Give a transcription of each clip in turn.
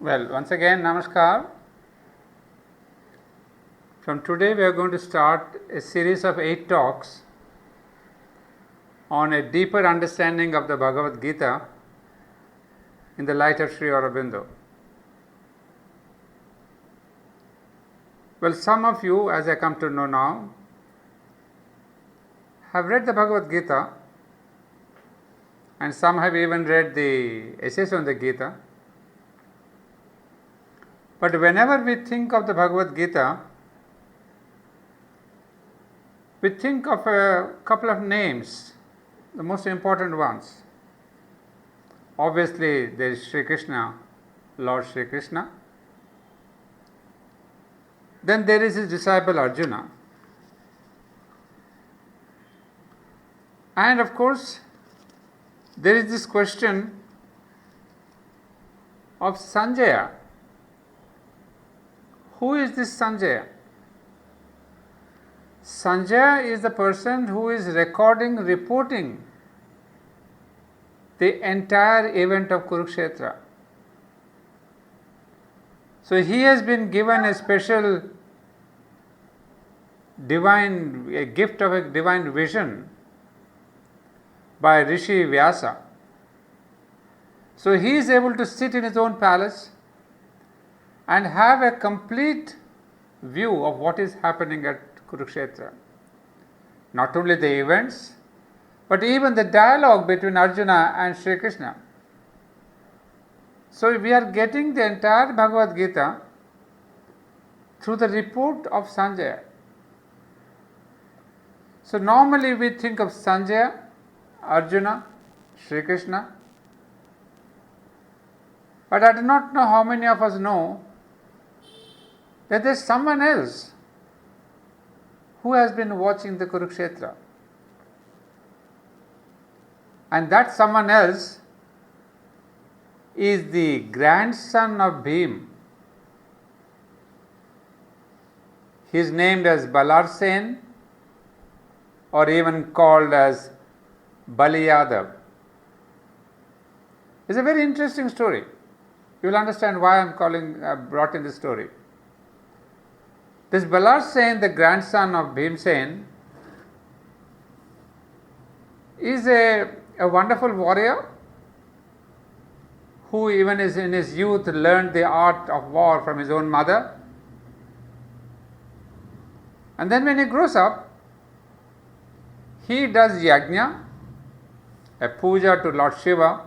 Well, once again, Namaskar. From today, we are going to start a series of 8 talks on a deeper understanding of the Bhagavad Gita in the light of Sri Aurobindo. Well, some of you, as I come to know now, have read the Bhagavad Gita, and some have even read the essays on the Gita. But whenever we think of the Bhagavad Gita, we think of a couple of names, the most important ones. Obviously, there is Sri Krishna, Lord Sri Krishna. Then there is his disciple Arjuna. And of course, there is this question of Sanjaya. Who is this Sanjaya? Sanjaya is the person who is reporting the entire event of Kurukshetra. So he has been given a special a gift of a divine vision by Rishi Vyasa. So he is able to sit in his own palace and have a complete view of what is happening at Kurukshetra. Not only the events, but even the dialogue between Arjuna and Sri Krishna. So we are getting the entire Bhagavad Gita through the report of Sanjaya. So normally we think of Sanjaya, Arjuna, Sri Krishna. But I do not know how many of us know that there is someone else who has been watching the Kurukshetra. And that someone else is the grandson of Bhim. He is named as Balarsen, or even called as Bali Yadav. It's a very interesting story. You will understand why I brought in this story. This Balarsen, the grandson of Bhimsen, is a wonderful warrior who even in his youth learned the art of war from his own mother. And then when he grows up, he does yajna, a puja to Lord Shiva,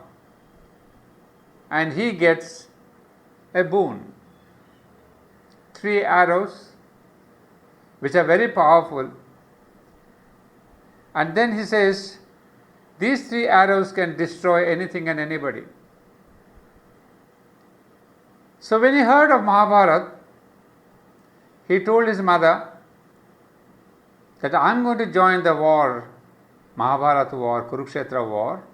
and he gets a boon. 3 arrows, which are very powerful. And then he says, these 3 arrows can destroy anything and anybody. So when he heard of Mahabharata, he told his mother that I am going to join the war, Mahabharata war, Kurukshetra war.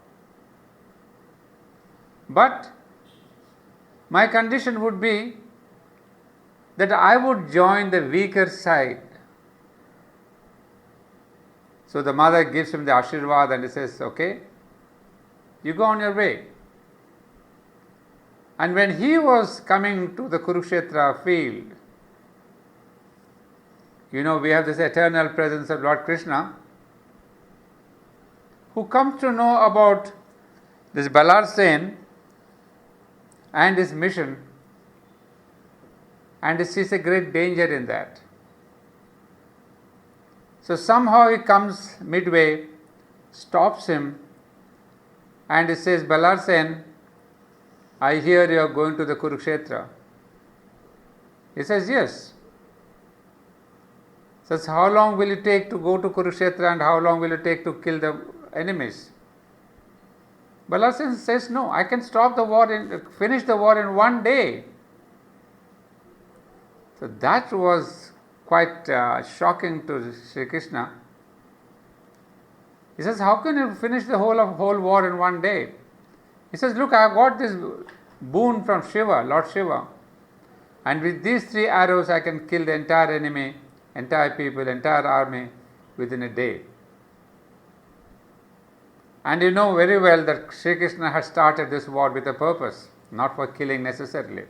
But my condition would be that I would join the weaker side. So the mother gives him the Ashirvad and he says, okay, you go on your way. And when he was coming to the Kurukshetra field, we have this eternal presence of Lord Krishna, who comes to know about this Balarsen and his mission, and he sees a great danger in that. So somehow he comes midway, stops him, and he says, Balarsen, I hear you are going to the Kurukshetra. He says, yes. Says, how long will it take to go to Kurukshetra and how long will it take to kill the enemies? Balarsen says, no, I can finish the war in 1 day. So that was quite shocking to Sri Krishna. He says, how can you finish the whole war in 1 day? He says, look, I have got this boon from Shiva, Lord Shiva, and with these 3 arrows I can kill the entire enemy, entire people, entire army within a day. And you know very well that Sri Krishna had started this war with a purpose, not for killing necessarily.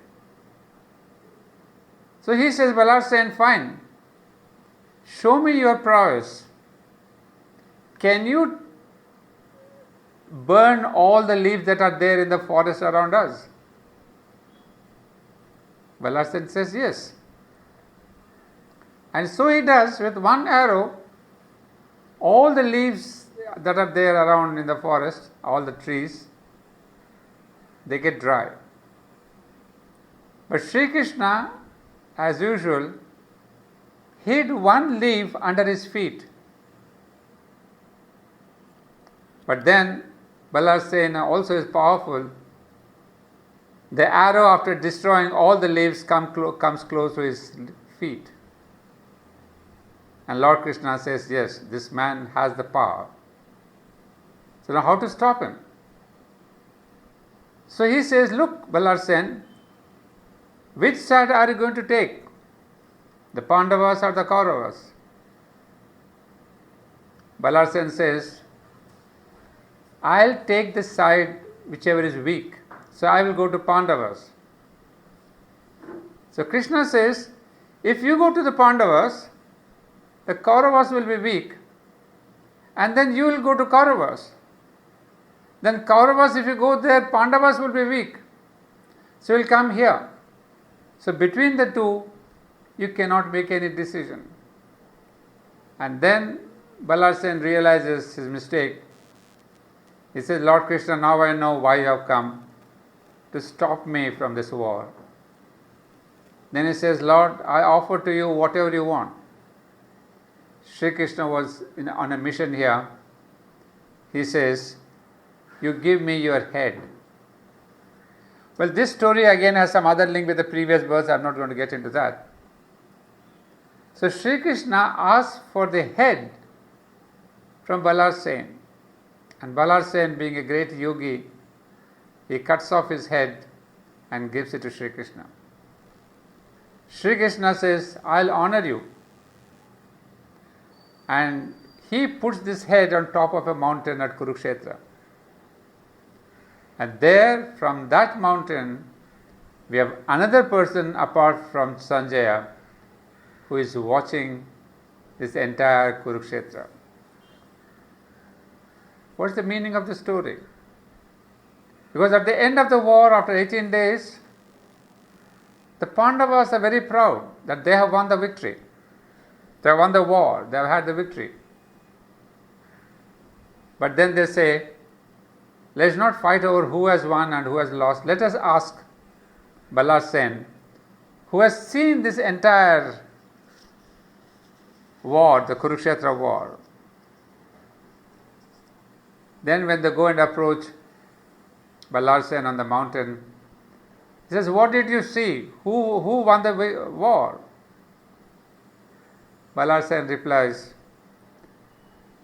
So he says, Ballard Sen, fine, show me your prowess. Can you burn all the leaves that are there in the forest around us? Ballard Sen says, yes. And so he does. With one arrow, all the leaves that are there around in the forest, all the trees, they get dry. But Sri Krishna, as usual, hid one leaf under his feet. But then Ballard Sen also is powerful. The arrow, after destroying all the leaves, comes close to his feet. And Lord Krishna says, yes, this man has the power. So now how to stop him? So he says, look, Ballard Sen, which side are you going to take? The Pandavas or the Kauravas? Ballard Sen says, I'll take the side whichever is weak. So I will go to Pandavas. So Krishna says, if you go to the Pandavas, the Kauravas will be weak, and then you will go to Kauravas. Then Kauravas, if you go there, Pandavas will be weak. So you will come here. So between the two, you cannot make any decision. And then Ballard Sen realizes his mistake. He says, Lord Krishna, now I know why you have come, to stop me from this war. Then he says, Lord, I offer to you whatever you want. Sri Krishna was on a mission here. He says, you give me your head. Well, this story again has some other link with the previous verse. I am not going to get into that. So Sri Krishna asks for the head from Ballard Sen. And Ballard Sen, being a great yogi, he cuts off his head and gives it to Sri Krishna. Sri Krishna says, I'll honor you. And he puts this head on top of a mountain at Kurukshetra. And there, from that mountain, we have another person apart from Sanjaya who is watching this entire Kurukshetra. What's the meaning of the story? Because at the end of the war, after 18 days, the Pandavas are very proud that they have won the victory. They have won the war, they have had the victory. But then they say, let's not fight over who has won and who has lost. Let us ask Ballard Sen, who has seen this entire war, the Kurukshetra war. Then when they go and approach Ballard Sen on the mountain, he says, what did you see? Who won the war? Ballard Sen replies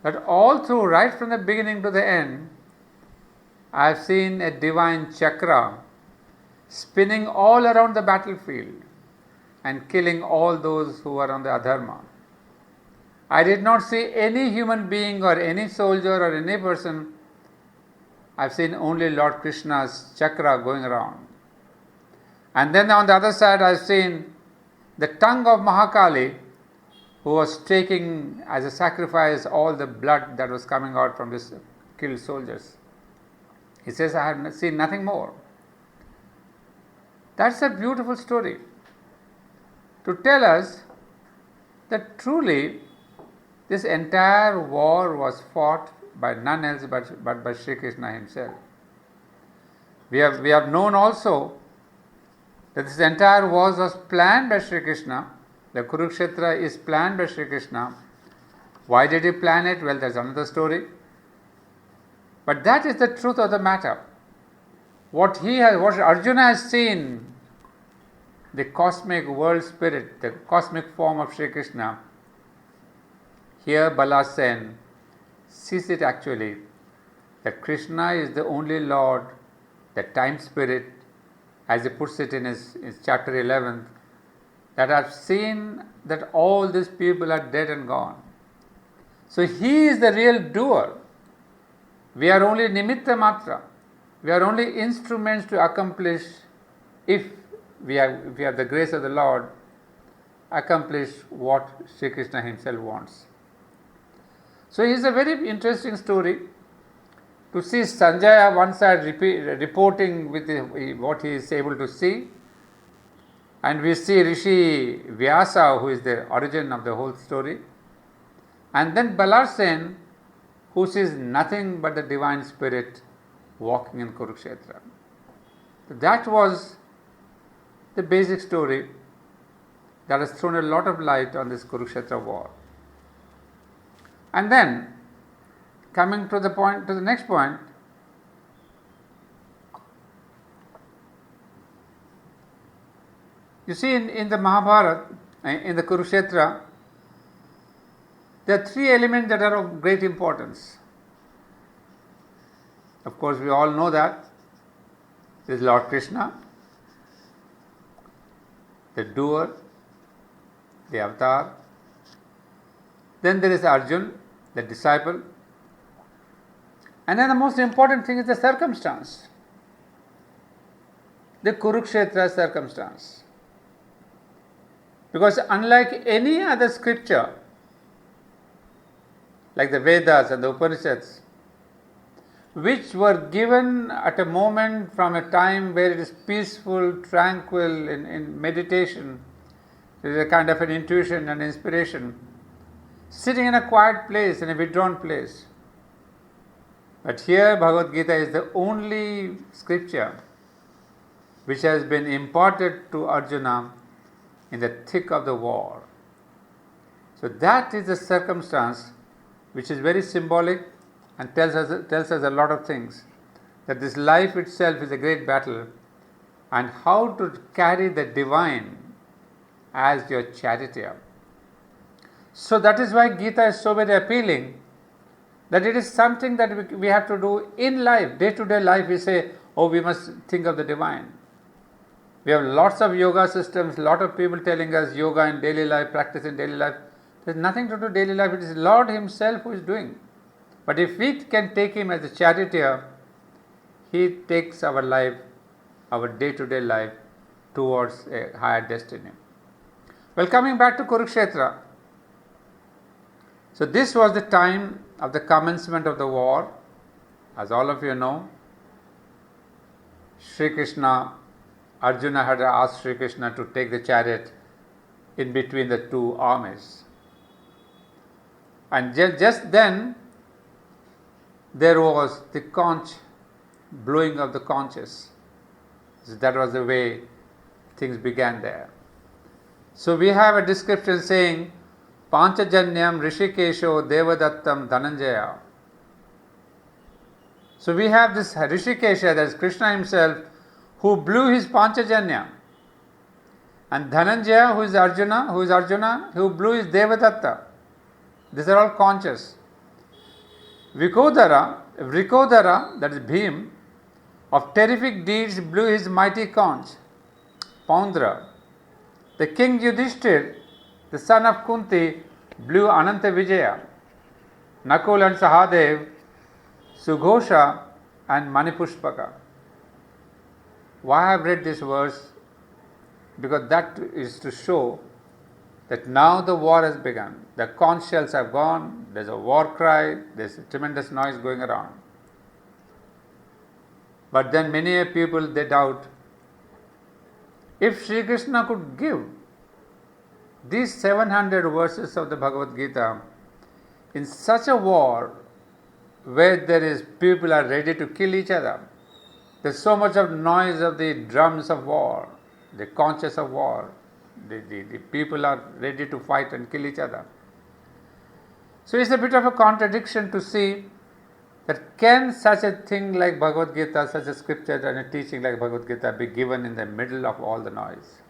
that all through, right from the beginning to the end, I have seen a divine chakra spinning all around the battlefield and killing all those who are on the adharma. I did not see any human being or any soldier or any person. I have seen only Lord Krishna's chakra going around. And then on the other side, I have seen the tongue of Mahakali, who was taking as a sacrifice all the blood that was coming out from these killed soldiers. He says, I have seen nothing more. That's a beautiful story to tell us that truly this entire war was fought by none else but by Sri Krishna himself. We have known also that this entire war was planned by Sri Krishna. The Kurukshetra is planned by Sri Krishna. Why did he plan it? Well, there's another story. But that is the truth of the matter. What Arjuna has seen, the cosmic world spirit, the cosmic form of Sri Krishna, here Ballard Sen sees it actually, that Krishna is the only Lord, the time spirit, as he puts it in his chapter 11, that I've seen that all these people are dead and gone. So he is the real doer. We are only nimitta matra. We are only instruments to accomplish, if we have the grace of the Lord, accomplish what Sri Krishna himself wants. So it is a very interesting story to see Sanjaya one side reporting with what he is able to see, and we see Rishi Vyasa, who is the origin of the whole story, and then Balarsen, who sees nothing but the divine spirit walking in Kurukshetra. So that was the basic story that has thrown a lot of light on this Kurukshetra war. And then, coming to the next point, you see in the Mahabharata, in the Kurukshetra, there are three elements that are of great importance. Of course, we all know that. There is Lord Krishna, the doer, the avatar. Then there is Arjun, the disciple. And then the most important thing is the circumstance, the Kurukshetra circumstance. Because unlike any other scripture, like the Vedas and the Upanishads, which were given at a moment from a time where it is peaceful, tranquil, in meditation, there is a kind of an intuition and inspiration, sitting in a quiet place, in a withdrawn place. But here Bhagavad Gita is the only scripture which has been imparted to Arjuna in the thick of the war. So that is the circumstance which is very symbolic and tells us a lot of things. That this life itself is a great battle, and how to carry the divine as your charioteer. So that is why Gita is so very appealing, that it is something that we have to do in life, day-to-day life. We say, oh, we must think of the divine. We have lots of yoga systems, lot of people telling us yoga in daily life, practice in daily life. There is nothing to do daily life, it is Lord himself who is doing. But if we can take him as a charioteer, he takes our life, our day-to-day life, towards a higher destiny. Well, coming back to Kurukshetra. So this was the time of the commencement of the war. As all of you know, Arjuna had asked Sri Krishna to take the chariot in between the two armies. And just then, there was the conch, blowing of the conches. So that was the way things began there. So we have a description saying, Panchajanyam Rishikesho Devadattam Dhananjaya. So we have this Rishikesha, that is Krishna himself, who blew his Panchajanya. And Dhananjaya, who is Arjuna, who blew his Devadatta. These are all conches. Vrikodara, that is Bhim, of terrific deeds blew his mighty conch, Paundra. The king Yudhishthir, the son of Kunti, blew Ananta Vijaya. Nakul and Sahadev, Sughosha and Manipushpaka. Why I have read this verse? Because that is to show that now the war has begun. The conch shells have gone, there's a war cry, there's a tremendous noise going around. But then many people, they doubt, if Sri Krishna could give these 700 verses of the Bhagavad Gita in such a war where people are ready to kill each other, there's so much of noise of the drums of war, the conches of war, the people are ready to fight and kill each other. So it's a bit of a contradiction to see that can such a thing like Bhagavad Gita, such a scripture and a teaching like Bhagavad Gita be given in the middle of all the noise?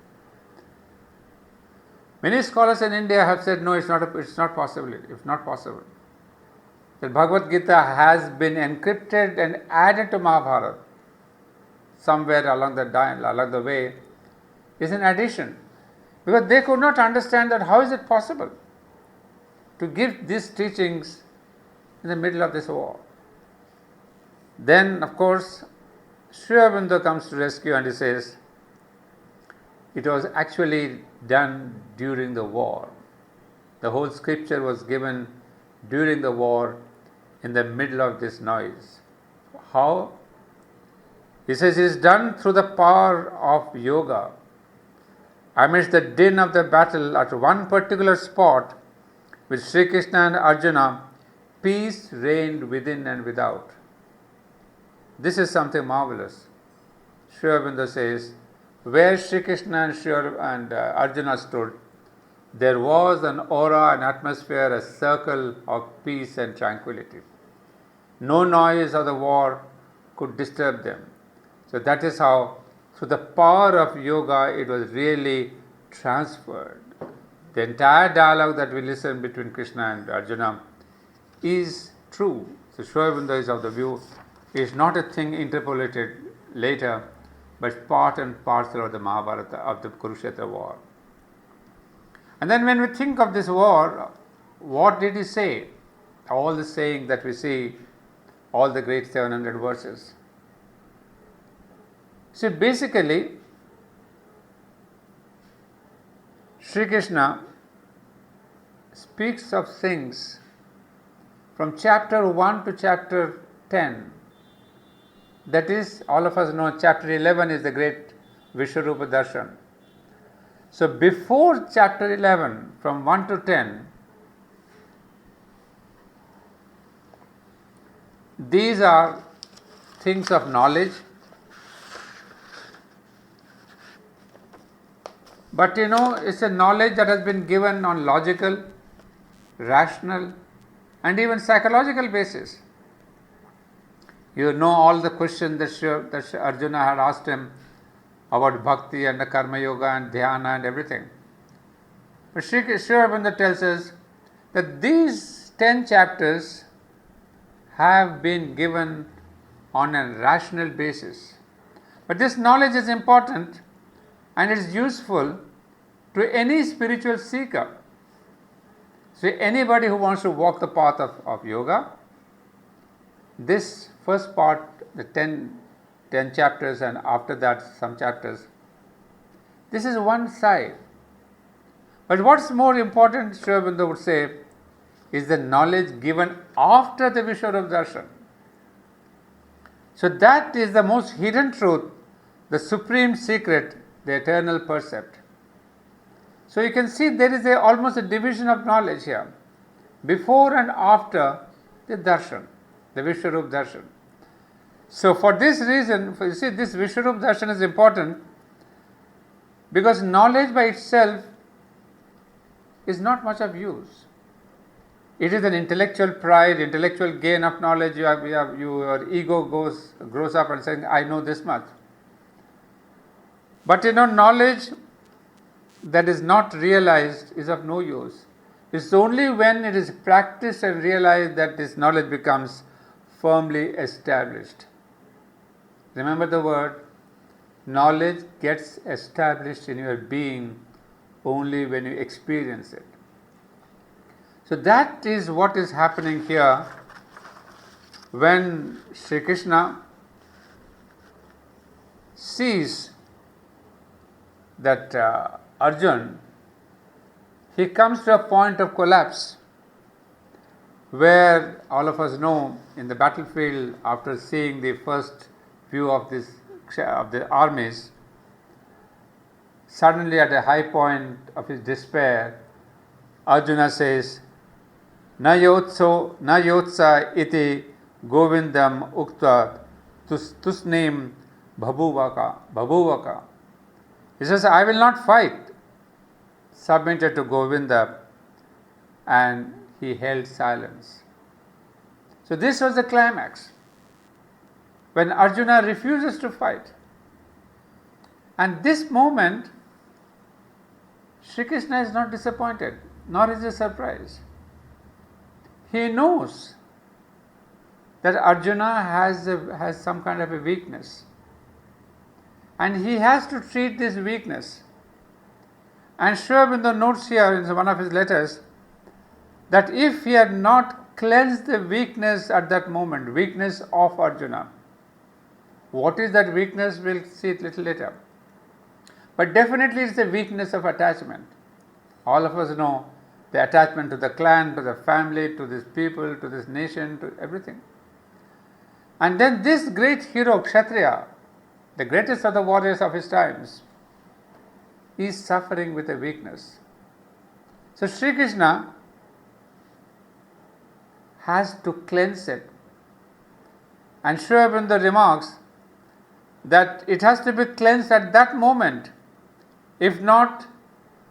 Many scholars in India have said, no, it's not possible. It's not possible. That Bhagavad Gita has been encrypted and added to Mahabharata somewhere along the way is an addition. Because they could not understand that how is it possible to give these teachings in the middle of this war. Then, of course, Sriaurobindo comes to rescue and he says, it was actually done during the war. The whole scripture was given during the war in the middle of this noise. How? He says it is done through the power of yoga. Amidst the din of the battle at one particular spot with Sri Krishna and Arjuna, peace reigned within and without. This is something marvelous. Sri Aurobindo says, where Sri Krishna and Arjuna stood, there was an aura, an atmosphere, a circle of peace and tranquility. No noise of the war could disturb them. So that is how, through the power of yoga, it was really transferred. The entire dialogue that we listen between Krishna and Arjuna is true. So Sri Aurobindo is of the view, is not a thing interpolated later, but part and parcel of the Mahabharata, of the Kurukshetra war. And then when we think of this war, what did he say? All the saying that we see, all the great 700 verses. See, basically, Sri Krishna speaks of things from chapter 1 to chapter 10. That is, all of us know, chapter 11 is the great Vishwarupa Darshan. So before chapter 11, from 1 to 10, these are things of knowledge. But it's a knowledge that has been given on logical, rational, and even psychological basis. You know all the questions that Arjuna had asked him about bhakti and the karma yoga and dhyana and everything. But Sri Aurobindo tells us that these 10 chapters have been given on a rational basis. But this knowledge is important and it is useful to any spiritual seeker. So anybody who wants to walk the path of yoga, this first part, the 10 chapters, and after that some chapters, this is one side. But what's more important, Sri Aurobindo would say, is the knowledge given after the Vishwarupa Darshan. So that is the most hidden truth, the supreme secret, the eternal percept. So you can see there is almost a division of knowledge here, before and after the darshan, the Vishwarupa Darshan. So for this reason, you see, this Vishwarupa Darshan is important because knowledge by itself is not much of use. It is an intellectual pride, intellectual gain of knowledge. Your ego grows up and saying, I know this much. But knowledge that is not realized is of no use. It's only when it is practiced and realized that this knowledge becomes firmly established. Remember the word, knowledge gets established in your being only when you experience it. So that is what is happening here when Sri Krishna sees that Arjuna, he comes to a point of collapse where all of us know in the battlefield, after seeing the first view of the armies, suddenly at a high point of his despair, Arjuna says, Na yotsa iti govindam ukta tusnim bhabuvaka. He says, I will not fight, submitted to Govinda, and he held silence. So this was the climax, when Arjuna refuses to fight. And this moment, Sri Krishna is not disappointed, nor is he surprised. He knows that Arjuna has some kind of a weakness, and he has to treat this weakness. And Sri Aurobindo notes here in one of his letters that if he had not cleansed the weakness at that moment, weakness of Arjuna, what is that weakness? We'll see it little later. but definitely it's a weakness of attachment. All of us know the attachment to the clan, to the family, to this people, to this nation, to everything. And then this great hero, Kshatriya, the greatest of the warriors of his times, is suffering with a weakness. So Sri Krishna has to cleanse it. And Sri Aurobindo remarks that it has to be cleansed at that moment. If not,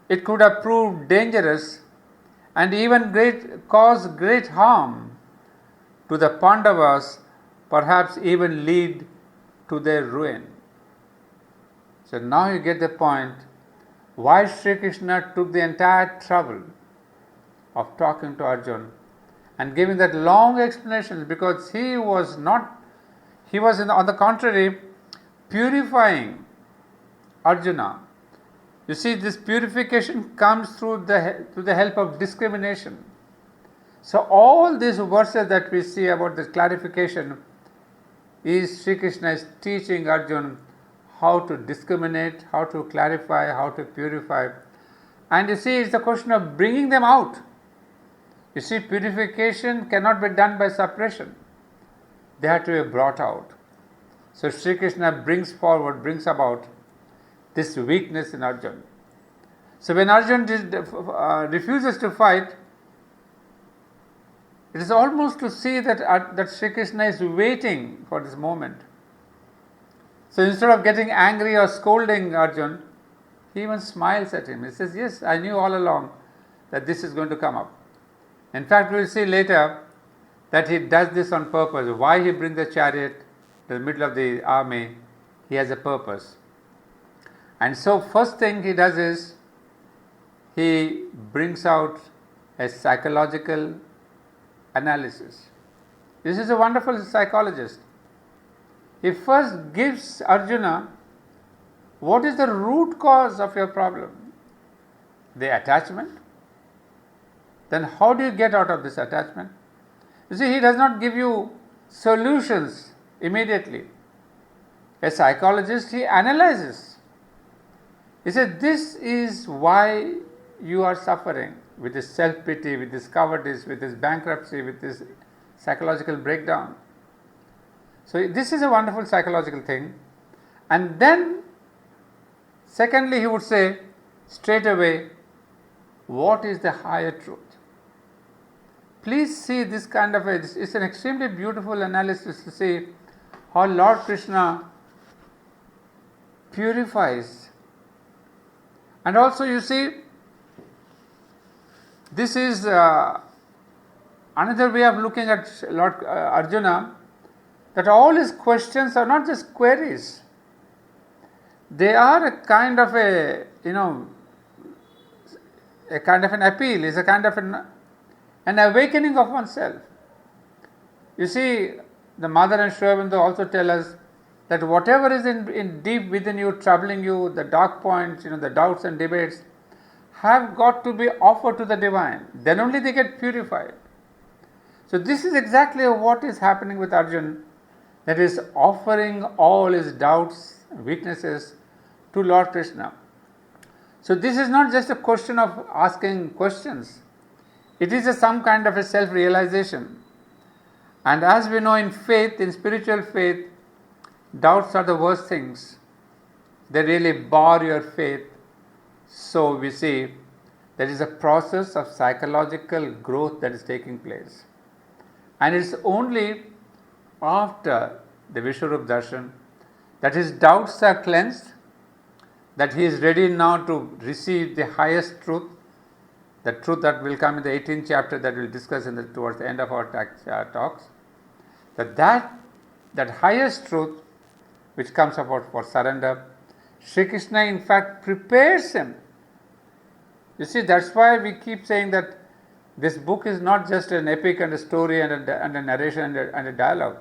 it could have proved dangerous and even cause great harm to the Pandavas, perhaps even lead to their ruin. So now you get the point why Sri Krishna took the entire trouble of talking to Arjuna and giving that long explanation, because he was on the contrary purifying Arjuna. You see, this purification comes through the help of discrimination. So all these verses that we see about this clarification is Sri Krishna is teaching Arjuna how to discriminate, how to clarify, how to purify. And you see, it's the question of bringing them out. You see, purification cannot be done by suppression. They have to be brought out. So Sri Krishna brings about this weakness in Arjuna. So when Arjuna refuses to fight, it is almost to see that Sri Krishna is waiting for this moment. So instead of getting angry or scolding Arjuna, he even smiles at him. He says, yes, I knew all along that this is going to come up. In fact, we will see later that he does this on purpose. Why he brings the chariot to the middle of the army, he has a purpose. And so first thing he does is, he brings out a psychological analysis. This is a wonderful psychologist. He first gives Arjuna what is the root cause of your problem? The attachment. Then how do you get out of this attachment? You see, he does not give you solutions immediately. A psychologist, he analyzes. He said, this is why you are suffering with this self-pity, with this cowardice, with this bankruptcy, with this psychological breakdown. So this is a wonderful psychological thing. And then, secondly, he would say straight away, what is the higher truth? Please see this kind of it's an extremely beautiful analysis to see how Lord Krishna purifies. And also you see, this is another way of looking at Lord Arjuna, that all his questions are not just queries. They are a kind of a kind of an appeal, is a kind of an awakening of oneself. You see, the Mother and Sri Aurobindo also tell us that whatever is in deep within you, troubling you, the dark points, the doubts and debates, have got to be offered to the divine. Then only they get purified. So this is exactly what is happening with Arjuna, that is offering all his doubts, weaknesses to Lord Krishna. So this is not just a question of asking questions. It is some kind of a self-realization. And as we know in faith, in spiritual faith, doubts are the worst things. They really bar your faith. So we see there is a process of psychological growth that is taking place. And it's only after the Vishwarup Darshan that his doubts are cleansed, that he is ready now to receive the highest truth, the truth that will come in the 18th chapter that we will discuss towards the end of our talks, that highest truth which comes about for surrender, Sri Krishna in fact prepares him. You see, that's why we keep saying that this book is not just an epic and a story and a narration and a dialogue.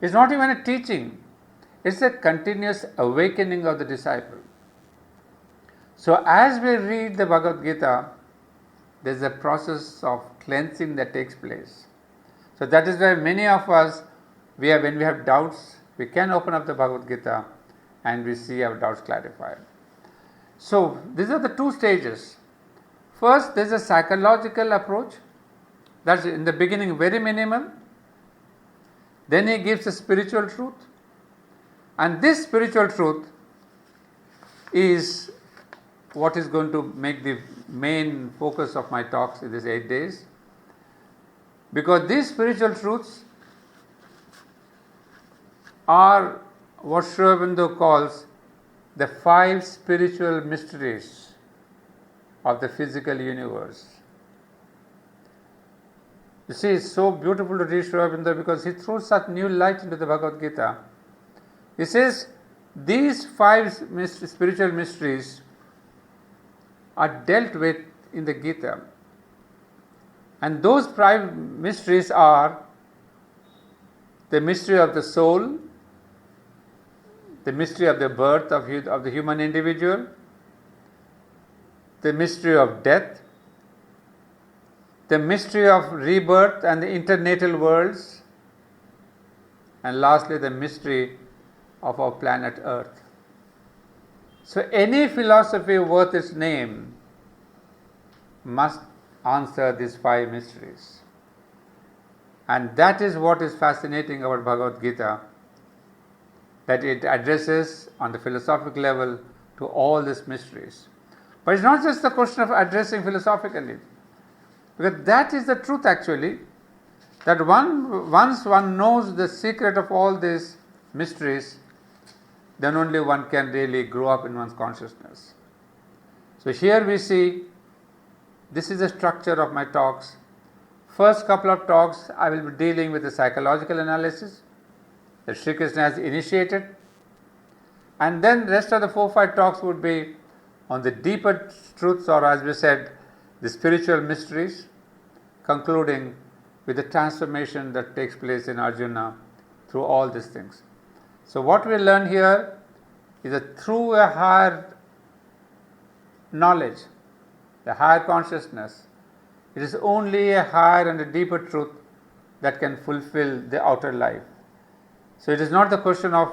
It's not even a teaching. It's a continuous awakening of the disciple. So as we read the Bhagavad Gita, there is a process of cleansing that takes place. So that is why many of us, when we have doubts, we can open up the Bhagavad Gita and we see our doubts clarified. So, these are the two stages. First, there is a psychological approach, that's in the beginning very minimal. Then he gives a spiritual truth, and this spiritual truth is what is going to make the main focus of my talks in these 8 days, because these spiritual truths are what Sri Aurobindo calls the 5 spiritual mysteries of the physical universe. You see, it's so beautiful to read Sri Aurobindo because he throws such new light into the Bhagavad Gita. He says these 5 spiritual mysteries are dealt with in the Gita, and those 5 mysteries are the mystery of the soul, the mystery of the birth of the human individual, the mystery of death, the mystery of rebirth and the internatal worlds, and lastly the mystery of our planet Earth. So any philosophy worth its name must answer these 5 mysteries. And that is what is fascinating about Bhagavad Gita, that it addresses on the philosophical level to all these mysteries. But it's not just the question of addressing philosophically, because that is the truth actually, that once one knows the secret of all these mysteries, then only one can really grow up in one's consciousness. So here we see, this is the structure of my talks. First couple of talks I will be dealing with the psychological analysis that Sri Krishna has initiated, and then rest of the 4-5 talks would be on the deeper truths, or as we said, the spiritual mysteries, concluding with the transformation that takes place in Arjuna through all these things. So what we learn here is that through a higher knowledge, the higher consciousness, it is only a higher and a deeper truth that can fulfill the outer life. So it is not the question of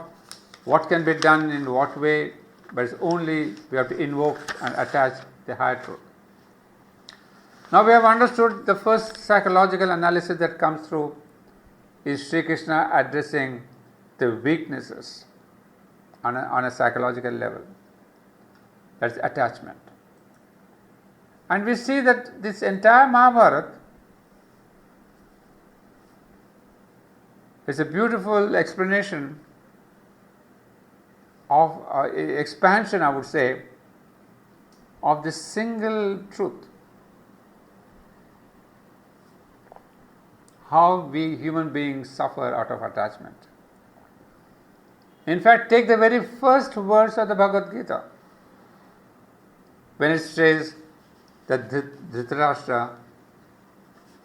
what can be done in what way, but it's only we have to invoke and attach the higher truth. Now we have understood the first psychological analysis that comes through is Sri Krishna addressing the weaknesses on a psychological level. That's attachment. And we see that this entire Mahabharata is a beautiful explanation of expansion, I would say, of this single truth. How we human beings suffer out of attachment. In fact, take the very first verse of the Bhagavad Gita, when it says that Dhritarashtra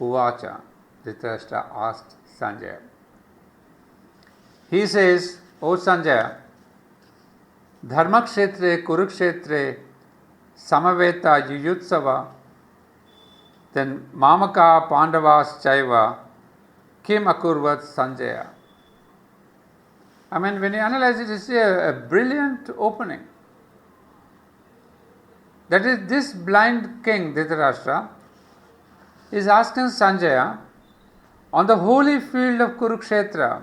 Uvacha, Dhritarashtra asked Sanjaya. He says, O Sanjaya, Dharmakshetre Kurukshetre Samaveta Yuyutsava, then Mamaka Pandavas Chaiva Kim Akurvat Sanjaya. I mean, when you analyze it, you see a brilliant opening. That is, this blind king, Dhritarashtra, is asking Sanjaya, on the holy field of Kurukshetra,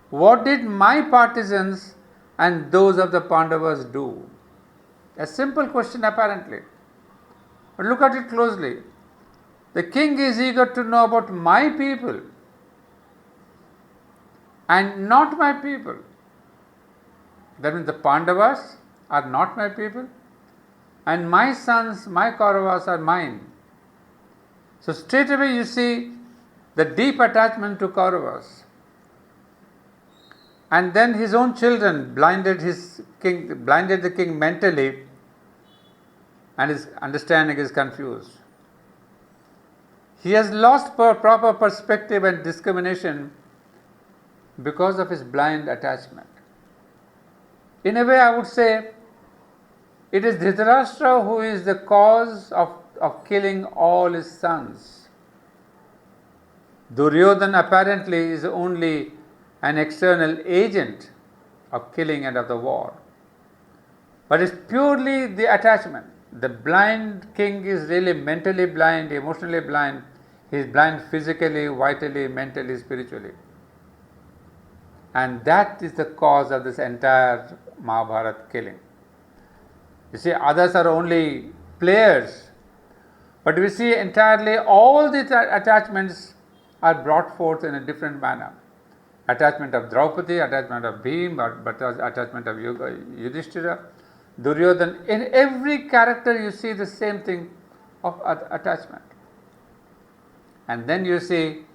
what did my partisans and those of the Pandavas do? A simple question apparently. But look at it closely. The king is eager to know about my people and not my people. That means the Pandavas are not my people, and my sons, my Kauravas are mine. So straight away you see the deep attachment to Kauravas. And then his own children blinded the king mentally, and his understanding is confused. He has lost proper perspective and discrimination because of his blind attachment. In a way, I would say, it is Dhritarashtra who is the cause of killing all his sons. Duryodhana apparently is only an external agent of killing and of the war. but it's purely the attachment. The blind king is really mentally blind, emotionally blind. He is blind physically, vitally, mentally, spiritually. And that is the cause of this entire Mahabharata killing. You see, others are only players, but we see entirely all the attachments are brought forth in a different manner. Attachment of Draupadi, attachment of Bhim, but attachment of Yudhishthira, Duryodhana. In every character you see the same thing of attachment. And then you see,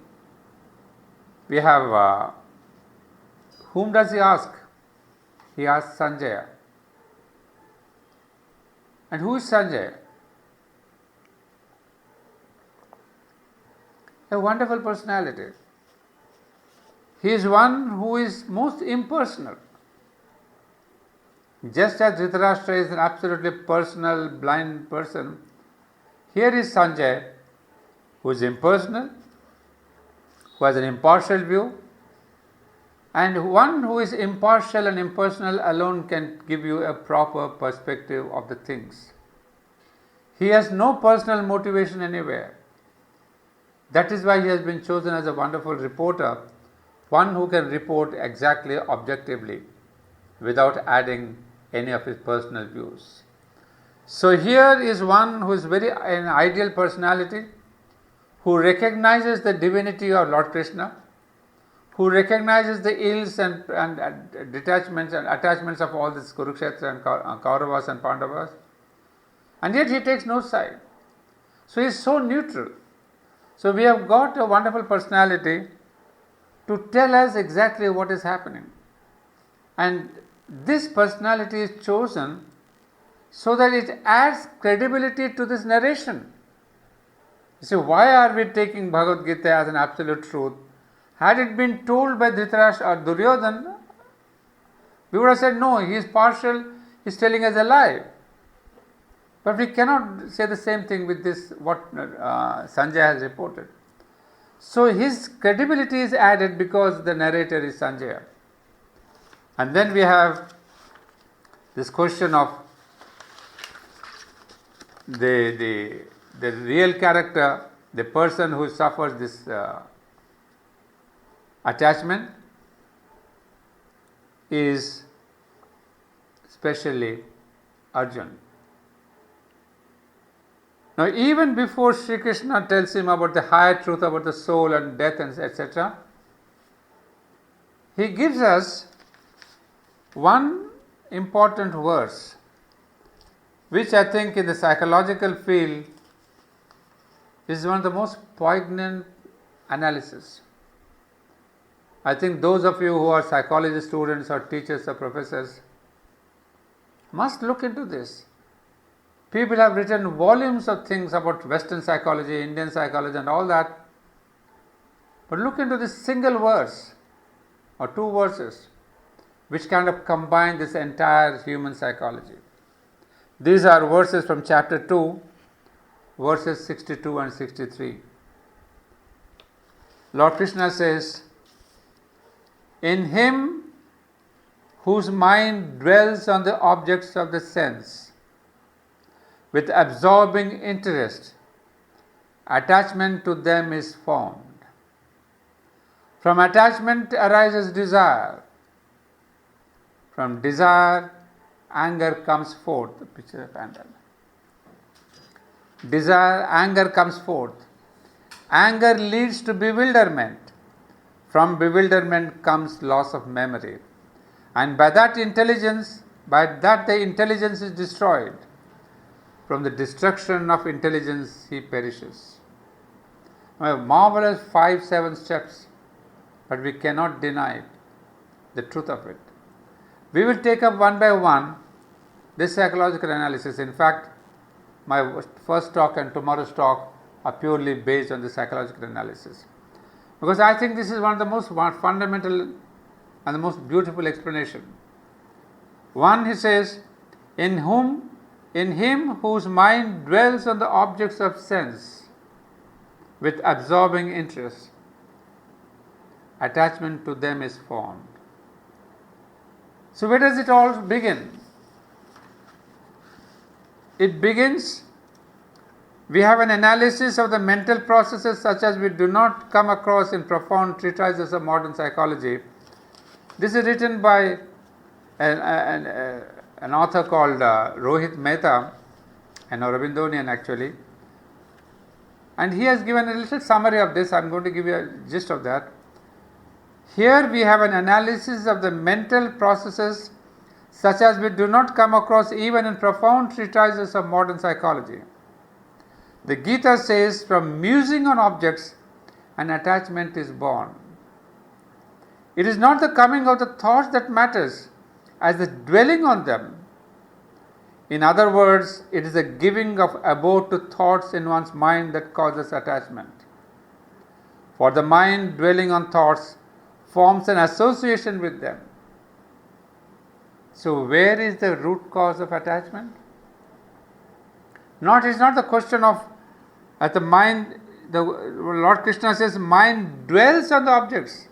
we have, whom does he ask? He asks Sanjaya. And who is Sanjaya? A wonderful personality. He is one who is most impersonal. Just as Dhritarashtra is an absolutely personal, blind person, here is Sanjaya, who is impersonal, who has an impartial view, and one who is impartial and impersonal alone can give you a proper perspective of the things. He has no personal motivation anywhere. That is why he has been chosen as a wonderful reporter, one who can report exactly objectively without adding any of his personal views. So here is one who is an ideal personality, who recognizes the divinity of Lord Krishna, who recognizes the ills and detachments and attachments of all this Kurukshetra and Kauravas and Pandavas, and yet he takes no side. So he is so neutral. So we have got a wonderful personality to tell us exactly what is happening. And this personality is chosen so that it adds credibility to this narration. You see, why are we taking Bhagavad Gita as an absolute truth? Had it been told by Dhritarashtra or Duryodhana, we would have said, no, he is partial, he is telling us a lie. But we cannot say the same thing with this, what Sanjaya has reported. So his credibility is added because the narrator is Sanjaya. And then we have this question of the real character, the person who suffers this attachment is especially Arjuna. Now, even before Sri Krishna tells him about the higher truth about the soul and death and etc., he gives us one important verse, which I think in the psychological field is one of the most poignant analysis. I think those of you who are psychology students or teachers or professors must look into this. People have written volumes of things about Western psychology, Indian psychology and all that. But look into this single verse or two verses which kind of combine this entire human psychology. These are verses from chapter 2, verses 62 and 63. Lord Krishna says, "In him whose mind dwells on the objects of the sense, with absorbing interest, attachment to them is formed. From attachment arises desire. From desire, anger comes forth." The picture of anger. Desire, anger comes forth. Anger leads to bewilderment. From bewilderment comes loss of memory. And by that the intelligence is destroyed. From the destruction of intelligence he perishes. A marvelous 5-7 steps, but we cannot deny the truth of it. We will take up one by one this psychological analysis. In fact, my first talk and tomorrow's talk are purely based on the psychological analysis. Because I think this is one of the most fundamental and the most beautiful explanation. One, he says, in him whose mind dwells on the objects of sense with absorbing interest, attachment to them is formed. So where does it all begin? it begins, we have an analysis of the mental processes such as we do not come across in profound treatises of modern psychology. This is written by an author called Rohit Mehta, an Aurobindonian actually. And he has given a little summary of this. I am going to give you a gist of that. Here we have an analysis of the mental processes such as we do not come across even in profound treatises of modern psychology. The Gita says, from musing on objects, an attachment is born. It is not the coming of the thoughts that matters, as the dwelling on them. In other words, it is the giving of abode to thoughts in one's mind that causes attachment. For the mind dwelling on thoughts forms an association with them. So where is the root cause of attachment? It's not the question of at the mind, the Lord Krishna says mind dwells on the objects.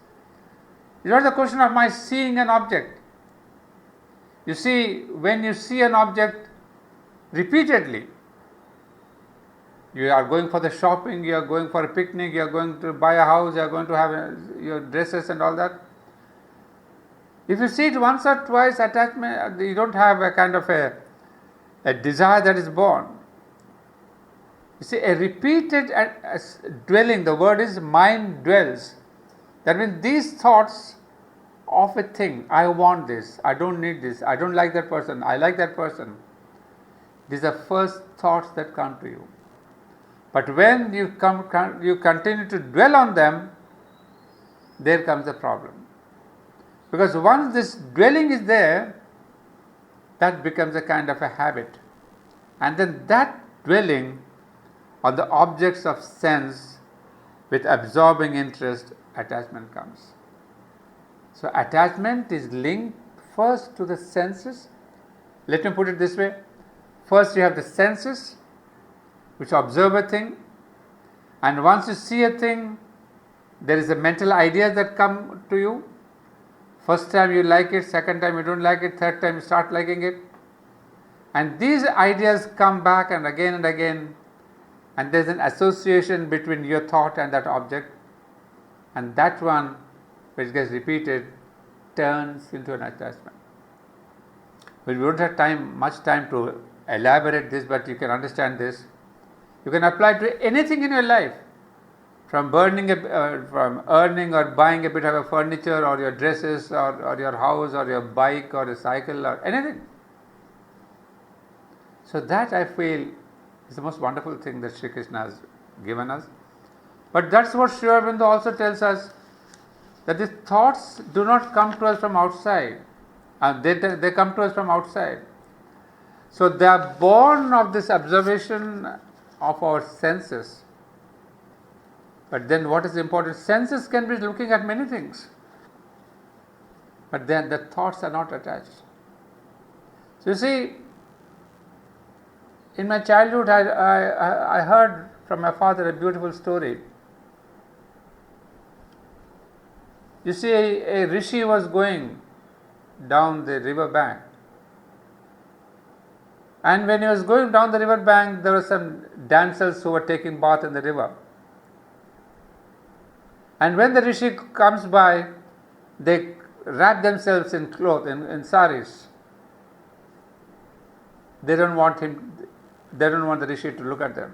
It's not the question of my seeing an object. You see, when you see an object repeatedly, you are going for the shopping, you are going for a picnic, you are going to buy a house, you are going to have your dresses and all that. If you see it once or twice, attachment, you don't have a kind of a desire that is born. You see, a repeated dwelling, the word is mind dwells. That means these thoughts of a thing, I want this, I don't need this, I don't like that person, I like that person. These are first thoughts that come to you. But when you continue to dwell on them, there comes the problem. Because once this dwelling is there, that becomes a kind of a habit. And then that dwelling on the objects of sense with absorbing interest, attachment comes. So attachment is linked first to the senses. Let me put it this way. First you have the senses which observe a thing, and once you see a thing, there is a mental ideas that come to you. First time you like it, second time you don't like it, third time you start liking it. And these ideas come back and again, and there is an association between your thought and that object, and that one which gets repeated turns into an attachment. We don't have much time to elaborate this, but you can understand this. You can apply to anything in your life, from earning or buying a bit of a furniture or your dresses or your house or your bike or a cycle or anything. So that I feel is the most wonderful thing that Sri Krishna has given us. But that's what sriaurobindo also tells us, that the thoughts do not come to us from outside. They come to us from outside. So they are born of this observation of our senses. But then what is important? Senses can be looking at many things, but then the thoughts are not attached. So you see, in my childhood I heard from my father a beautiful story. You see, a rishi was going down the river bank, and when he was going down the river bank, there were some damsels who were taking bath in the river. And when the rishi comes by, they wrap themselves in cloth, in saris. They don't want the rishi to look at them.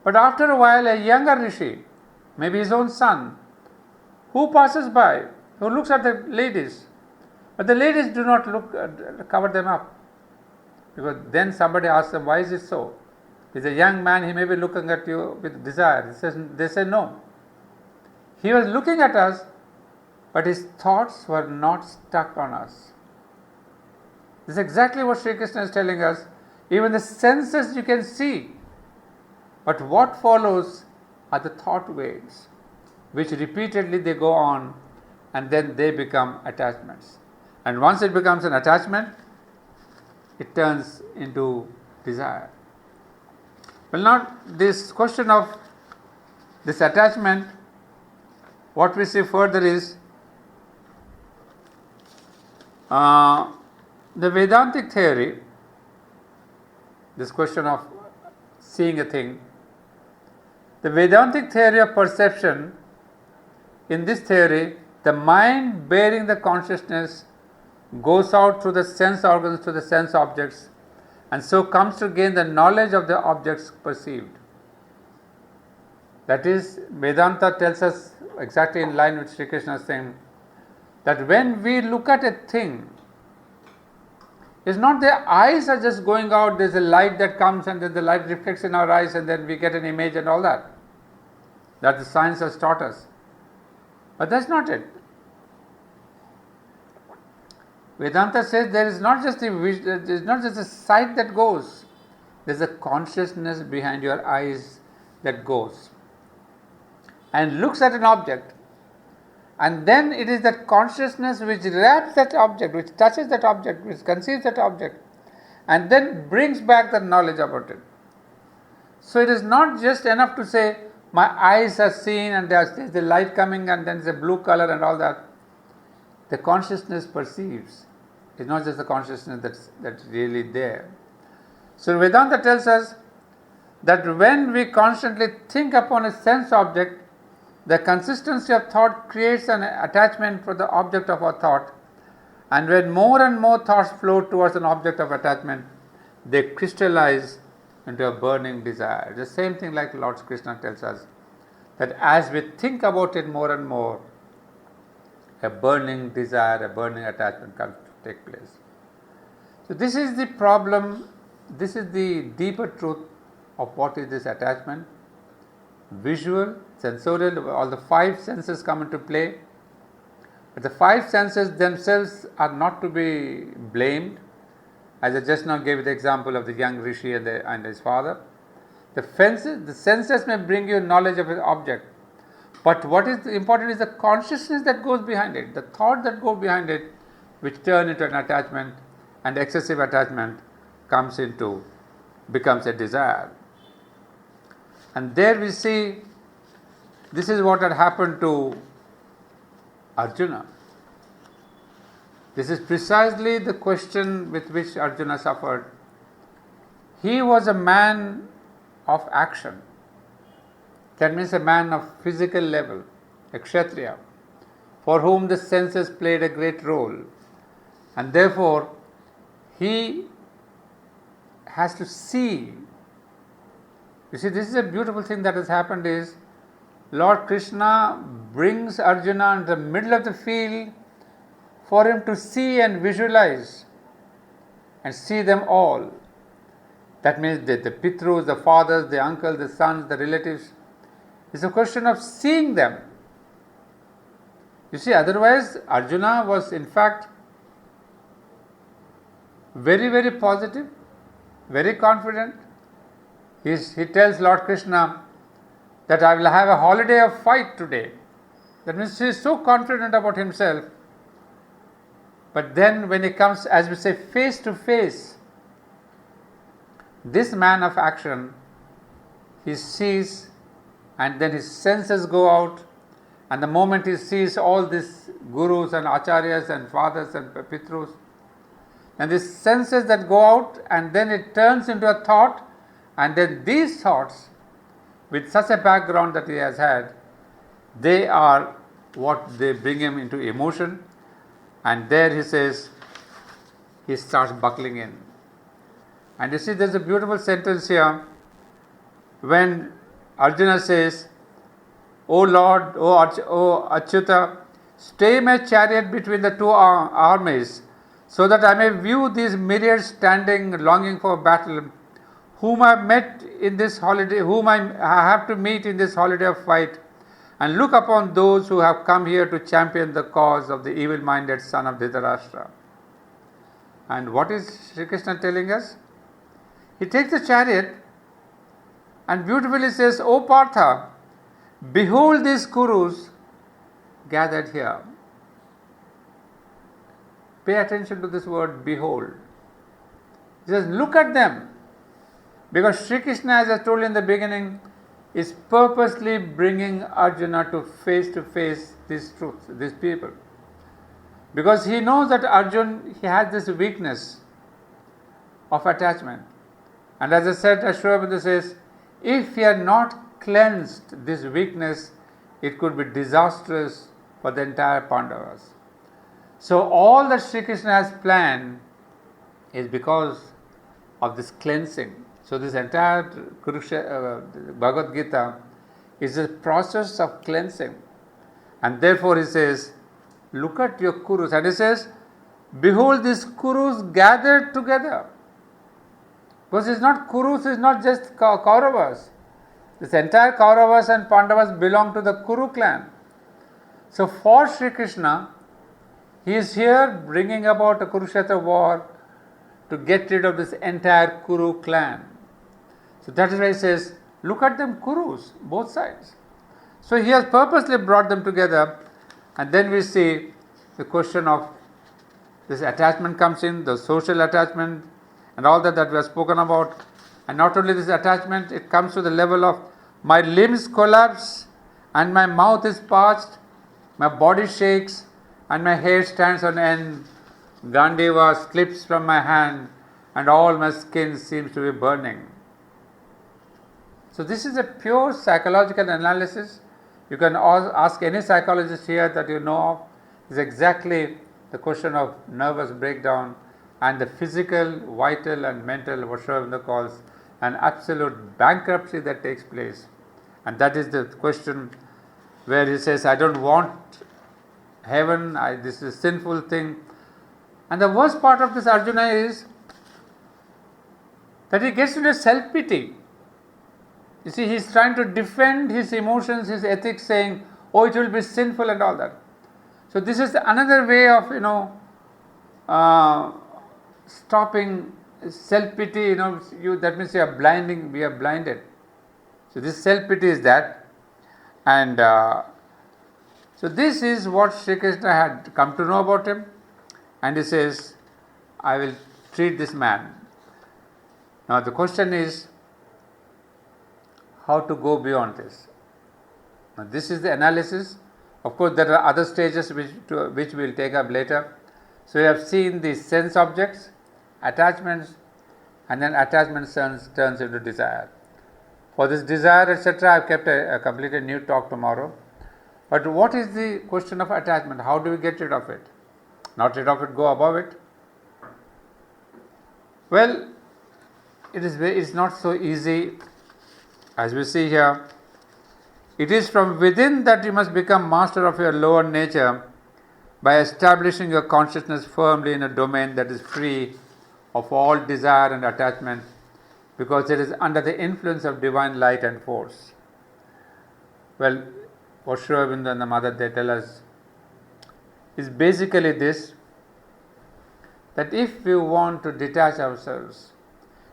But after a while, a younger rishi, maybe his own son, who passes by, who looks at the ladies, but the ladies do not cover them up. Because then somebody asks them, why is it so? He's a young man, he may be looking at you with desire. They say no. He was looking at us, but his thoughts were not stuck on us. This is exactly what Sri Krishna is telling us. Even the senses you can see, but what follows are the thought waves, which repeatedly they go on, and then they become attachments. And once it becomes an attachment, it turns into desire. Well, now this question of this attachment, what we see further is the Vedantic theory this question of seeing a thing. The Vedantic theory of perception, in this theory, the mind bearing the consciousness goes out through the sense organs to the sense objects, and so comes to gain the knowledge of the objects perceived. That is, Vedanta tells us exactly in line with Sri Krishna saying that when we look at a thing, it's not the eyes are just going out, there's a light that comes and then the light reflects in our eyes and then we get an image and all that. That the science has taught us. But that's not it. Vedanta says there is not just a sight that goes, there's a consciousness behind your eyes that goes and looks at an object, and then it is that consciousness which wraps that object, which touches that object, which conceives that object, and then brings back the knowledge about it. So it is not just enough to say my eyes are seen and there's the light coming and then there's a blue color and all that. The consciousness perceives. It's not just the consciousness that's really there. So Vedanta tells us that when we constantly think upon a sense object, the consistency of thought creates an attachment for the object of our thought, and when more and more thoughts flow towards an object of attachment, they crystallize into a burning desire. The same thing like Lord Krishna tells us, that as we think about it more and more, a burning desire, a burning attachment comes to take place. So this is the problem, this is the deeper truth of what is this attachment. Visual, sensorial, all the five senses come into play. But the five senses themselves are not to be blamed. As I just now gave the example of the young rishi and his father. The senses may bring you knowledge of an object, but what is important is the consciousness that goes behind it, the thought that goes behind it, which turn into an attachment, and excessive attachment becomes a desire. And there we see, this is what had happened to Arjuna. This is precisely the question with which Arjuna suffered. He was a man of action. That means a man of physical level, a kshatriya, for whom the senses played a great role. And therefore, he has to see. You see, this is a beautiful thing that has happened is, Lord Krishna brings Arjuna into the middle of the field for him to see and visualize and see them all. That means the Pitrus, the fathers, the uncles, the sons, the relatives. It's a question of seeing them. You see, otherwise Arjuna was in fact very, very positive, very confident. He tells Lord Krishna that I will have a holiday of fight today. That means he is so confident about himself. But then when he comes, as we say, face to face, this man of action, he sees, and then his senses go out, and the moment he sees all these gurus and acharyas and fathers and pitrus, and these senses that go out, and then it turns into a thought, and then these thoughts, with such a background that he has had, they are what they bring him into emotion, and there he says, he starts buckling in. And you see, there's a beautiful sentence here when Arjuna says, O Lord, O Achyuta, stay my chariot between the two armies, so that I may view these myriads standing, longing for battle, whom I met in this holiday, whom I have to meet in this holiday of fight, and look upon those who have come here to champion the cause of the evil-minded son of Dhritarashtra. And what is Sri Krishna telling us? He takes the chariot and beautifully says, O Partha, behold these Kurus gathered here. Pay attention to this word, behold. He says, look at them. Because Sri Krishna, as I told you in the beginning, is purposely bringing Arjuna to face these truths, these people. Because he knows that Arjuna, he has this weakness of attachment. And as I said, Aurobindo says, if he had not cleansed this weakness, it could be disastrous for the entire Pandavas. So all that Sri Krishna has planned is because of this cleansing. So this entire Bhagavad Gita is a process of cleansing. And therefore he says, look at your Kurus. And he says, behold these Kurus gathered together. Because it's not Kurus, it's not just Kauravas. This entire Kauravas and Pandavas belong to the Kuru clan. So for Sri Krishna, he is here bringing about a Kurukshetra war to get rid of this entire Kuru clan. So that is why he says, look at them Kurus, both sides. So he has purposely brought them together, and then we see the question of this attachment comes in, the social attachment and all that we have spoken about. And not only this attachment, it comes to the level of my limbs collapse and my mouth is parched, my body shakes and my hair stands on end, Gandiva slips from my hand and all my skin seems to be burning. So this is a pure psychological analysis. You can ask any psychologist here that you know of. It's exactly the question of nervous breakdown and the physical, vital and mental, what Aurobindo calls an absolute bankruptcy that takes place. And that is the question where he says, I don't want heaven, this is a sinful thing. And the worst part of this Arjuna is that he gets into self-pity. You see, he is trying to defend his emotions, his ethics, saying, oh, it will be sinful and all that. So this is another way of, stopping self-pity, that means we are blinded. So this self-pity is that. And so this is what Sri Krishna had come to know about him. And he says, I will treat this man. Now the question is, how to go beyond this? Now this is the analysis. Of course, there are other stages which we will take up later. So we have seen the sense objects, attachments, and then attachment turns into desire. For this desire, etc., I have kept a completely new talk tomorrow. But what is the question of attachment? How do we get rid of it? Not rid of it, go above it? Well, it's not so easy. As we see here, it is from within that you must become master of your lower nature by establishing your consciousness firmly in a domain that is free of all desire and attachment, because it is under the influence of divine light and force. Well, what Aurobindo and the mother they tell us is basically this, that if we want to detach ourselves,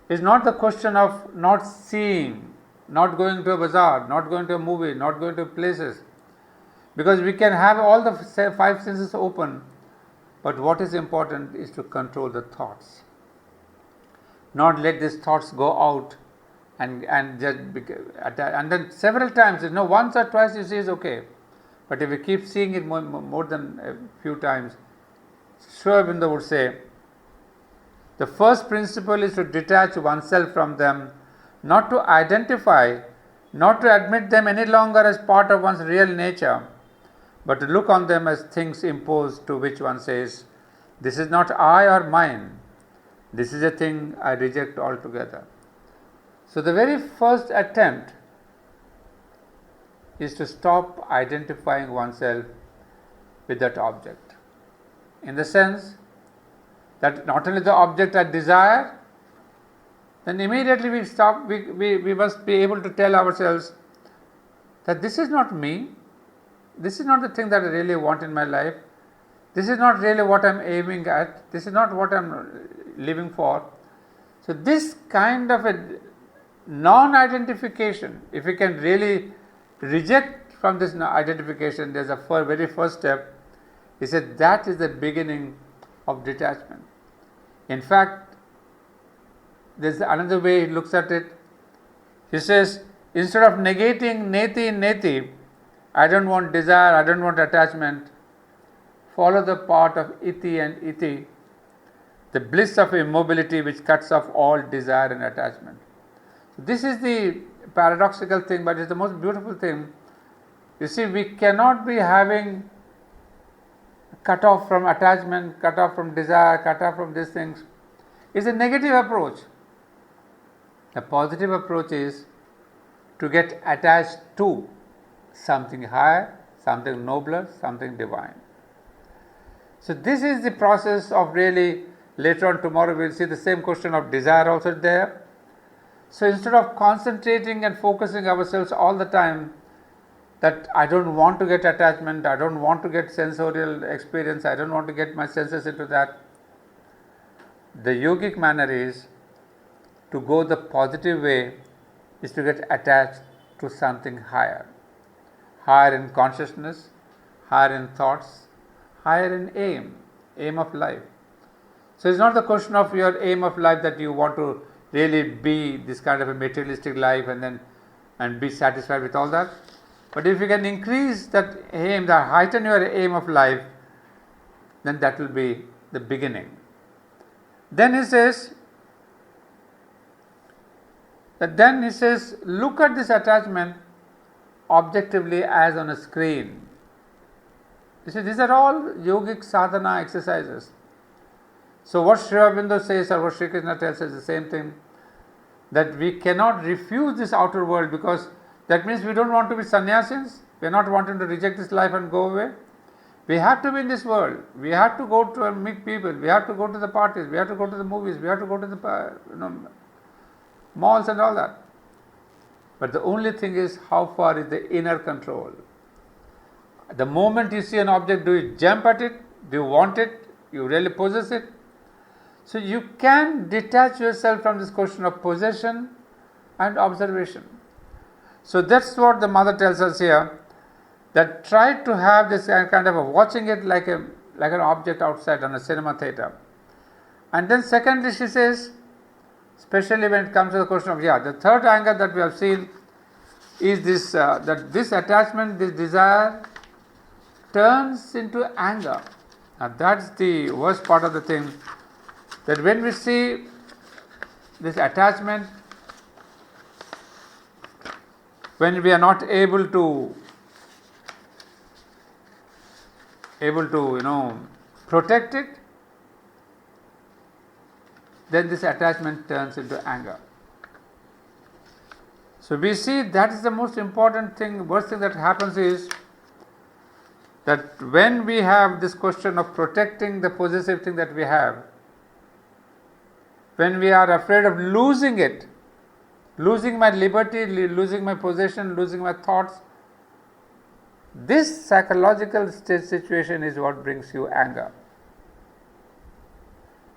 it's not the question of not seeing, not going to a bazaar, not going to a movie, not going to places, because we can have all the five senses open, but what is important is to control the thoughts. Not let these thoughts go out and just and then several times, once or twice you see is okay, but if we keep seeing it more than a few times, Aurobindo would say, the first principle is to detach oneself from them, not to identify, not to admit them any longer as part of one's real nature, but to look on them as things imposed to which one says, this is not I or mine, this is a thing I reject altogether. So the very first attempt is to stop identifying oneself with that object, in the sense that not only the object I desire, then immediately we stop, we must be able to tell ourselves that this is not me, this is not the thing that I really want in my life, this is not really what I am aiming at, this is not what I am living for. So this kind of a non-identification, if we can really reject from this identification, there's a very first step. He said that is the beginning of detachment. In fact, there's another way he looks at it. He says, instead of negating neti, I don't want desire, I don't want attachment, follow the path of iti and iti. the bliss of immobility which cuts off all desire and attachment. This is the paradoxical thing, but it's the most beautiful thing. You see, we cannot be having cut off from attachment, cut off from desire, cut off from these things. It's a negative approach. The positive approach is to get attached to something higher, something nobler, something divine. So this is the process of really, later on tomorrow we will see the same question of desire also there. So instead of concentrating and focusing ourselves all the time that I don't want to get attachment, I don't want to get sensorial experience, I don't want to get my senses into that, the yogic manner is to go the positive way, is to get attached to something higher. Higher in consciousness, higher in thoughts, higher in aim of life. So it's not the question of your aim of life that you want to really be this kind of a materialistic life and be satisfied with all that. But if you can increase that aim, that heighten your aim of life, then that will be the beginning. Then he says, look at this attachment objectively as on a screen. You see, these are all yogic sadhana exercises. So what Sri-Aurobindo says, or what Sri Krishna tells us, is the same thing, that we cannot refuse this outer world, because that means we don't want to be sannyasis, we are not wanting to reject this life and go away. We have to be in this world, we have to go to meet people, we have to go to the parties, we have to go to the movies, we have to go to the malls and all that. But the only thing is, how far is the inner control? The moment you see an object, do you jump at it? Do you want it? You really possess it? So you can detach yourself from this question of possession and observation. So that's what the mother tells us here, that try to have this kind of a watching it like an object outside on a cinema theatre. And then secondly, she says, especially when it comes to the question of, the third angle that we have seen is this, that this attachment, this desire turns into anger. Now that's the worst part of the thing, that when we see this attachment, when we are not able to protect it, then this attachment turns into anger. So we see that is the most important thing. Worst thing that happens is that when we have this question of protecting the possessive thing that we have, when we are afraid of losing it, losing my liberty, losing my possession, losing my thoughts, this psychological situation is what brings you anger.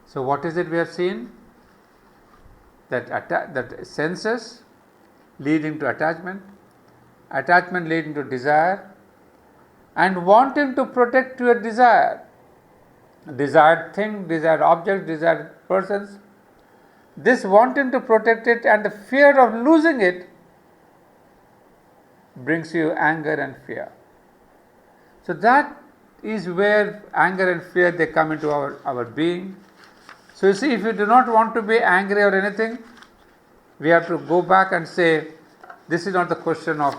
So what is it we have seen? That senses leading to attachment, attachment leading to desire, and wanting to protect your desire, desired thing, desired object, desired persons. This wanting to protect it and the fear of losing it brings you anger and fear. So that is where anger and fear, they come into our being. So you see, if you do not want to be angry or anything, we have to go back and say, this is not the question of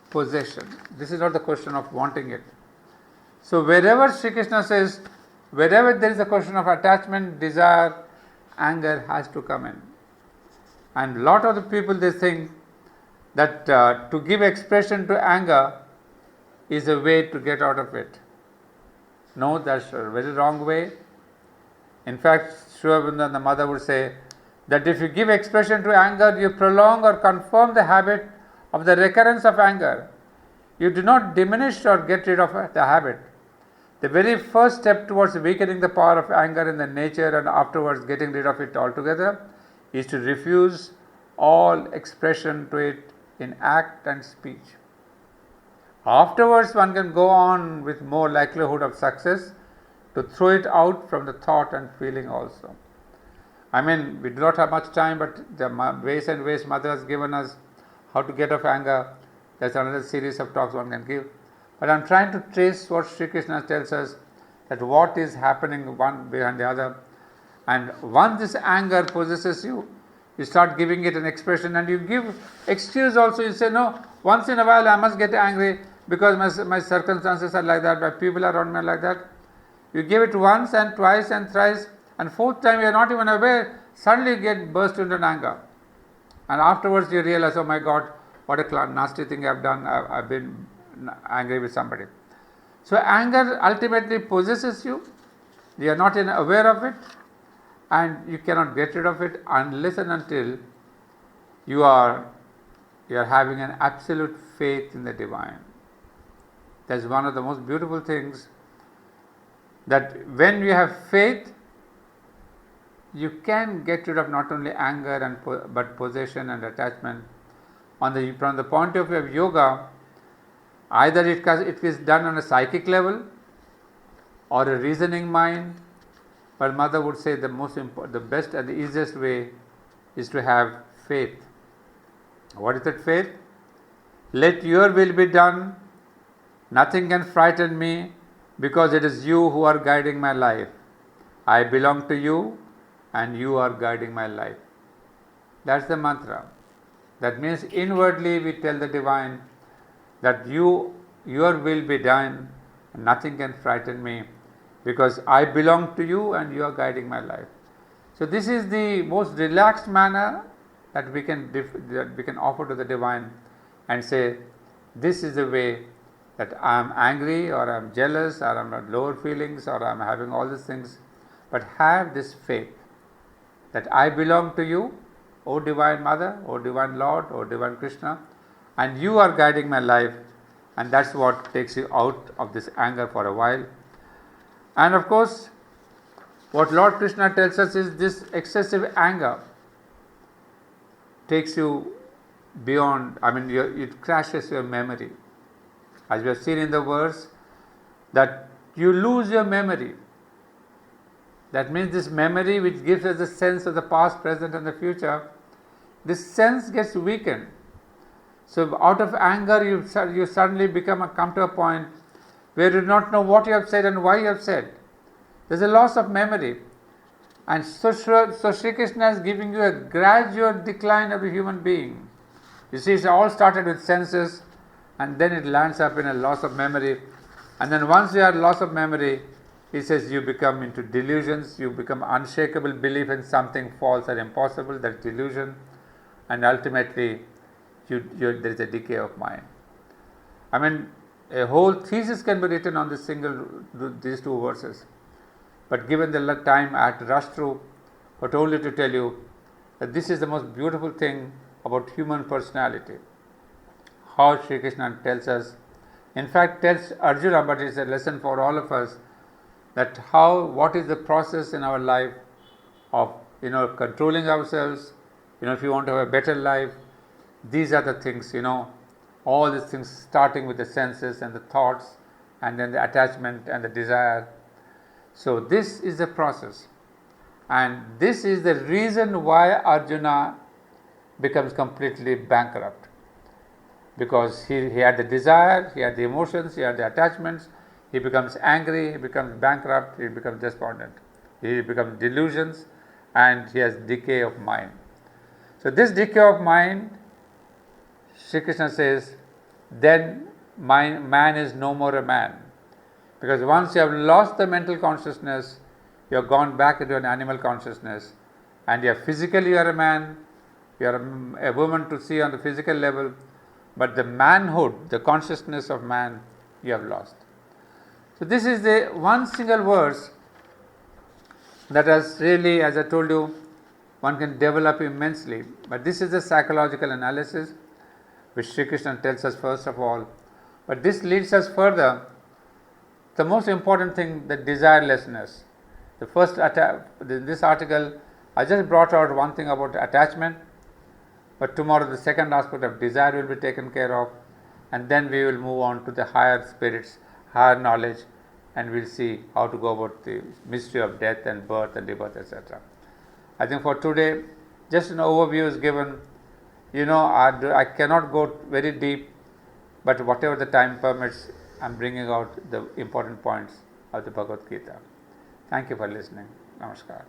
possession. This is not the question of wanting it. So wherever Sri Krishna says, wherever there is a question of attachment, desire, anger has to come in. And a lot of the people, they think that to give expression to anger is a way to get out of it. No, that's a very wrong way. In fact, Sri Aurobindo and the mother would say that if you give expression to anger, you prolong or confirm the habit of the recurrence of anger. You do not diminish or get rid of the habit. The very first step towards weakening the power of anger in the nature and afterwards getting rid of it altogether is to refuse all expression to it in act and speech. Afterwards, one can go on with more likelihood of success to throw it out from the thought and feeling also. I mean, we do not have much time, but the ways and ways Mother has given us how to get off anger. There's another series of talks one can give. But I am trying to trace what Sri Krishna tells us, that what is happening one behind the other. And once this anger possesses you, you start giving it an expression, and you give excuse also. You say, no, once in a while I must get angry because my circumstances are like that, my people around me are like that. You give it once and twice and thrice, and fourth time you are not even aware, suddenly you get burst into an anger. And afterwards you realize, oh my God, what a nasty thing I've done, I've been angry with somebody. So anger ultimately possesses you, you are not aware of it, and you cannot get rid of it unless and until you are having an absolute faith in the divine. That's one of the most beautiful things, that when you have faith, you can get rid of not only anger but possession and attachment. From the point of view of yoga, either it is done on a psychic level or a reasoning mind, but Mother would say the best and the easiest way is to have faith. What is that faith? Let your will be done. Nothing can frighten me, because it is you who are guiding my life. I belong to you and you are guiding my life. That's the mantra. That means inwardly we tell the divine that your will be done, nothing can frighten me, because I belong to you and you are guiding my life. So this is the most relaxed manner that we can offer to the divine, and say, this is the way that I am angry, or I am jealous, or I am not lower feelings, or I am having all these things, but have this faith that I belong to you, O Divine Mother, O Divine Lord, O Divine Krishna, and you are guiding my life, and that's what takes you out of this anger for a while. And of course, what Lord Krishna tells us is this excessive anger takes you beyond, it crashes your memory. As we have seen in the verse, that you lose your memory. That means this memory which gives us the sense of the past, present and the future, this sense gets weakened. So out of anger you suddenly come to a point where you do not know what you have said and why you have said. There is a loss of memory. And so Sri Krishna is giving you a gradual decline of a human being. You see, it all started with senses, and then it lands up in a loss of memory. And then once you have loss of memory, he says you become into delusions, you become unshakable belief in something false or impossible, that delusion, and ultimately there is a decay of mind. A whole thesis can be written on these two verses. But given the time, I had to rush through, but only to tell you that this is the most beautiful thing about human personality. How Sri Krishna tells us, in fact tells Arjuna, but it's a lesson for all of us, that what is the process in our life of controlling ourselves. If you want to have a better life, these are the things, all these things, starting with the senses and the thoughts, and then the attachment and the desire. So this is the process, and this is the reason why Arjuna becomes completely bankrupt, because he had the desire, he had the emotions, he had the attachments. He becomes angry, he becomes bankrupt, he becomes despondent, he becomes delusions, and he has decay of mind. So this decay of mind, Sri Krishna says, then man is no more a man. Because once you have lost the mental consciousness, you have gone back into an animal consciousness, and physically you are a man, you are a woman to see on the physical level, but the manhood, the consciousness of man, you have lost. So this is the one single verse that has really, as I told you, one can develop immensely. But this is the psychological analysis which Sri Krishna tells us first of all. But this leads us further. The most important thing, the desirelessness. This article, I just brought out one thing about attachment, but tomorrow the second aspect of desire will be taken care of, and then we will move on to the higher spirits, higher knowledge, and we'll see how to go about the mystery of death and birth and rebirth, etc. I think for today, just an overview is given. I cannot go very deep, but whatever the time permits, I'm bringing out the important points of the Bhagavad Gita. Thank you for listening. Namaskar.